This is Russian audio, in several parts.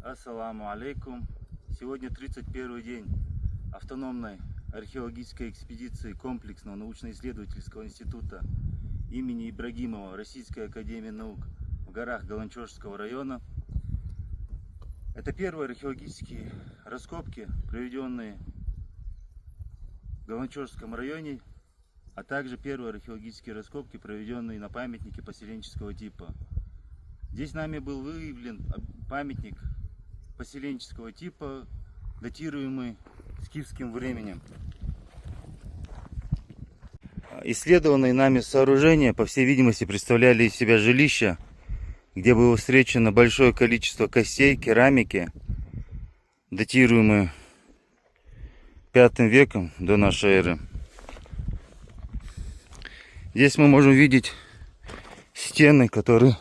Ассаламу алейкум. Сегодня 31 день автономной археологической экспедиции комплексного научно-исследовательского института имени Ибрагимова Российской академии наук в горах Галанчожского района. Это первые археологические раскопки, проведенные в Галанчожском районе, а также первые археологические раскопки, проведенные на памятнике поселенческого типа. Здесь нами был выявлен памятник поселенческого типа, датируемый скифским временем. Исследованные нами сооружения, по всей видимости, представляли из себя жилища, где было встречено большое количество костей, керамики, датируемые V веком до нашей эры. Здесь мы можем видеть стены, которые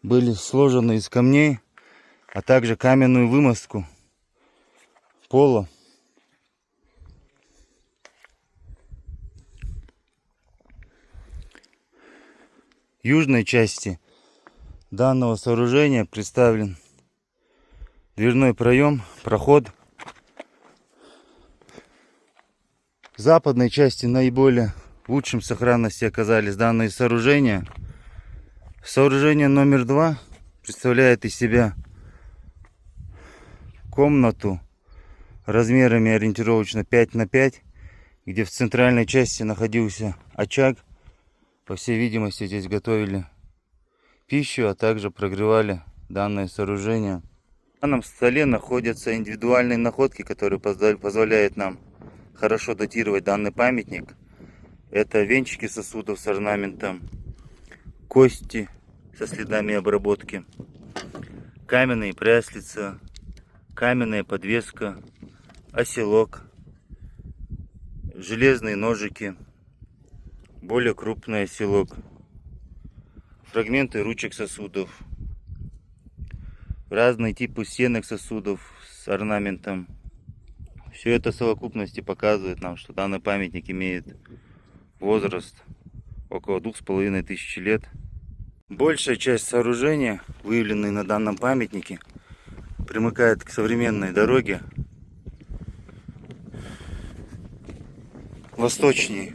были сложены из камней, а также каменную вымостку пола. В южной части данного сооружения представлен дверной проем, проход. В западной части наиболее в лучшем сохранности оказались данные сооружения. Сооружение номер 2 представляет из себя комнату размерами ориентировочно 5 на 5, где в центральной части находился очаг. По всей видимости, здесь готовили пищу, а также прогревали данное сооружение. На данном столе находятся индивидуальные находки, которые позволяют нам хорошо датировать данный памятник. Это венчики сосудов с орнаментом, кости со следами обработки, каменные пряслица, каменная подвеска, оселок, железные ножики, более крупный оселок, фрагменты ручек сосудов, разные типы стенок сосудов с орнаментом. Все это в совокупности показывает нам, что данный памятник имеет возраст около 2500 лет. Большая часть сооружения, выявленной на данном памятнике, примыкает к современной дороге. Восточнее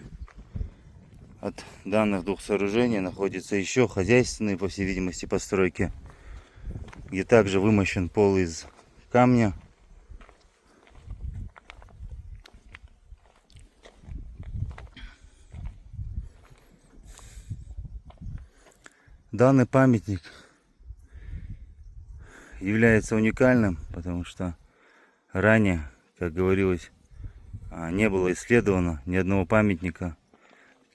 от данных двух сооружений находятся еще хозяйственные, по всей видимости, постройки, где также вымощен пол из камня. Данный памятник является уникальным, потому что ранее, как говорилось, не было исследовано ни одного памятника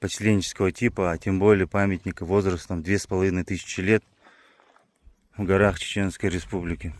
поселенческого типа, а тем более памятника возрастом 2500 лет в горах Чеченской Республики.